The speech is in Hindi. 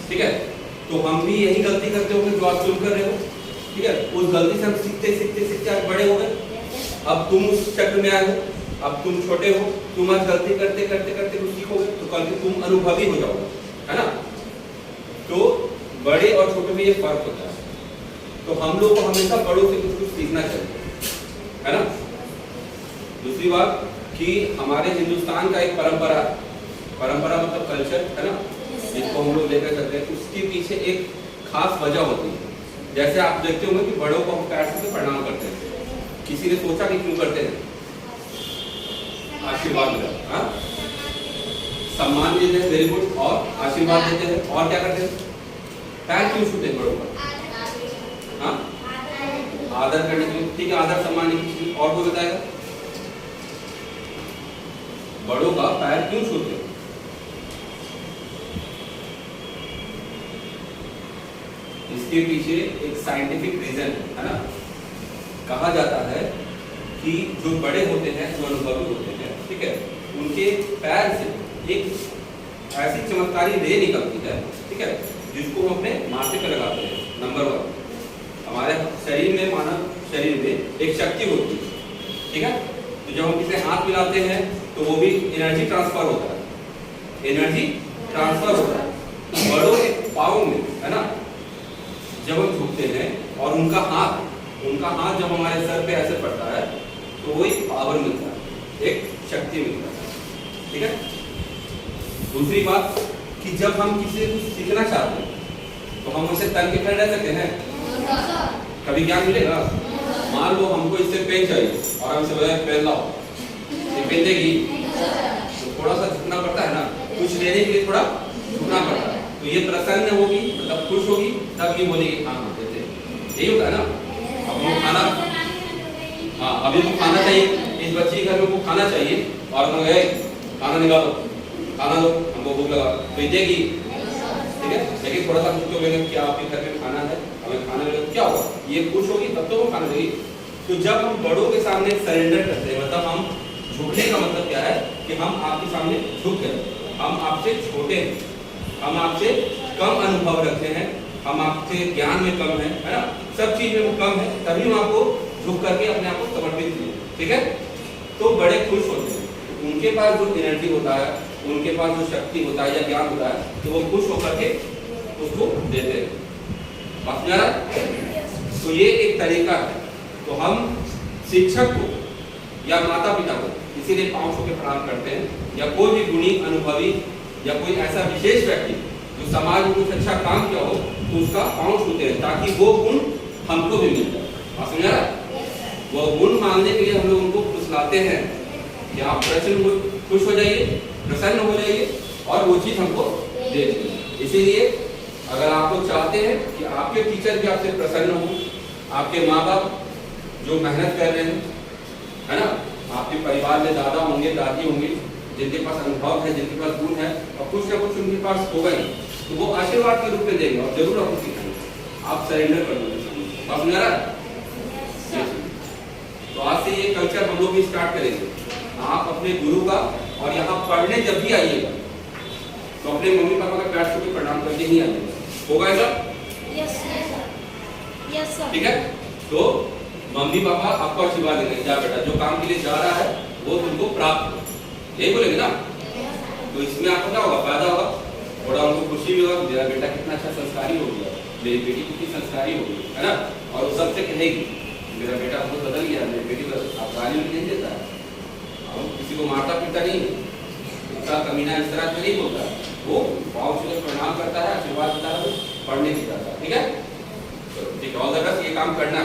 ठीक है, तो हम भी यही गलती करते होंगे जो आप तुम कर रहे हो। ठीक है, उस गलती से हम सीखते सीखते सीखते आज बड़े हो गए। अब तुम उस चक्र में आए हो, अब तुम छोटे हो, तुम आज गलती करते करते करते कुछ सीखोगे तो कल के तुम अनुभवी हो जाओगे, है ना। तो बड़े और छोटे में ये फर्क होता है। तो हम लोग को हमेशा बड़ों से कुछ कुछ सीखना चाहिए, है ना। दूसरी बात कि हमारे हिंदुस्तान का एक परंपरा मतलब कल्चर, है ना, जिसको हम लोग लेकर चलते हैं, उसके पीछे एक खास वजह होती है। जैसे आप देखते होंगे कि बड़ों को हम पैर से प्रणाम करते हैं। किसी ने सोचा कि क्यों करते हैं? आशीर्वाद मिला, हाँ, सम्मान देते हैं, वेरी गुड, और आशीर्वाद देते हैं, और क्या करते हैं? पैर क्यों छूते हैं बड़ों का? हाँ, आदर करने के लिए, ठीक है, आदर सम्मान की। और कोई बताएगा बड़ों का पैर क्यों छूते हैं? इसके पीछे एक साइंटिफिक रीजन है ना। कहा जाता है कि जो बड़े होते हैं, जो अनुभवी होते हैं, ठीक है, उनके पैर से एक ऐसी चमत्कारी रे निकलती है, ठीक है, जिसको हम अपने माथे पर लगाते हैं। नंबर 1, हमारे शरीर में, मानव शरीर में एक शक्ति होती है, ठीक है। तो जब हम किसी हाथ मिलाते हैं तो वो भी एनर्जी ट्रांसफर होता है, एनर्जी ट्रांसफर होता है। बड़ों के पाँव में, है ना, जब हम झुकते हैं और उनका हाथ जब हमारे सर पे ऐसे पड़ता है तो वो एक पावर मिलता है, एक शक्ति मिलता है, ठीक है। दूसरी बात कि जब हम किसी से कुछ सीखना चाहते हैं तो हम उसे तन के खड़े रह सकते हैं, कभी ज्ञान मिलेगा। मान लो हमको इससे पेन चाहिए और हमसे बोला पेन लाओ, ये पेन देगी, तो थोड़ा सा झुकना पड़ता है ना, कुछ लेने के लिए थोड़ा झुकना पड़ता है। तो ये प्रसन्न होगी, मतलब खुश होगी, तब ये बोलेगी हाँ हाँ देते, यही होता है ना। अब वो खाना, हाँ, अभी वो खाना चाहिए, इस बच्ची के घर में वो खाना चाहिए और हम गए खाना निकालो, खाना दो, हमको भूख लगा, तो ये देगी, ठीक है। लेकिन थोड़ा सा कुछ तो लेंगे, क्या आपके घर में खाना है, हमें खाना मिलेगा, क्या होगा, ये खुश होगी, तब तो वो खाना देगी। तो जब हम बड़ों के सामने सरेंडर करते हैं, मतलब हम झुकने का मतलब क्या है कि हम आपके सामने झुक गए, हम आपसे छोटे हैं, हम आपसे कम अनुभव रखते हैं, हम आपसे ज्ञान में कम है ना, सब चीज में वो कम है, तभी हम आपको झुक करके अपने आप को समर्पित किए, ठीक है। तो बड़े खुश होते हैं, उनके पास जो एनर्जी होता है, उनके पास जो शक्ति होता है या ज्ञान होता है, तो वो खुश होकर के उसको देते हैं। बात समझ रहा है? तो ये एक तरीका है। तो हम शिक्षक को या माता पिता को इसीलिए पांव छू के प्रणाम करते हैं, या कोई भी गुणी अनुभवी या कोई ऐसा विशेष व्यक्ति जो समाज में कुछ अच्छा काम किया हो तो उसका पांव छूते हैं, ताकि वो गुण हमको भी मिल जाए। आप समझ रहा है? वो गुण मांगने के लिए हम लोग उनको फुसलाते हैं कि आप खुश हो जाइए, प्रसन्न हो जाइए और वो चीज हमको दे दीजिए। इसीलिए अगर आप लोग चाहते हैं कि आपके टीचर भी आपसे प्रसन्न हो, आपके माँ बाप जो मेहनत कर रहे हैं, है ना, आपके परिवार में दादा होंगे, दादी होंगी, जिनके पास अनुभव है, जिनके पास गुण है, और कुछ ना कुछ उनके पास होगा ही, तो वो आशीर्वाद के रूप में देंगे और जरूर आपको सिखाएंगे। आप सरेंडर कर दो। आप समझ रहा है? तो आज से ये कल्चर हम लोग भी स्टार्ट करेंगे। आप अपने गुरु का, और यहाँ पढ़ने जब भी आइएगा तो अपने मम्मी पापा का पैर छू के प्रणाम करके ही आइएगा, होगा ऐसा? Yes sir. ठीक है, तो मम्मी पापा आपको आशीर्वाद देंगे, जा बेटा, जो काम के लिए जा रहा है वो तुमको प्राप्त हो, यही बोलेंगे ना। तो इसमें आपको क्या होगा, फायदा होगा, थोड़ा उनको खुशी भी होगा, मेरा बेटा कितना अच्छा संस्कारी हो गया, मेरी बेटी कितनी संस्कारी हो गई, है ना। और वो सबसे कहेगी मेरा बेटा बहुत बदल गया, मेरी बेटी आप गाली नहीं देता है, और किसी को मारता पीटता नहीं, इतना कमीना इस तरह से नहीं बोलता, वो पाँव छू के प्रणाम करता है, आशीर्वाद देता है, पढ़ने की जाता है। ठीक है, ठीक है, ऑल द बेस्ट, ये काम करना है।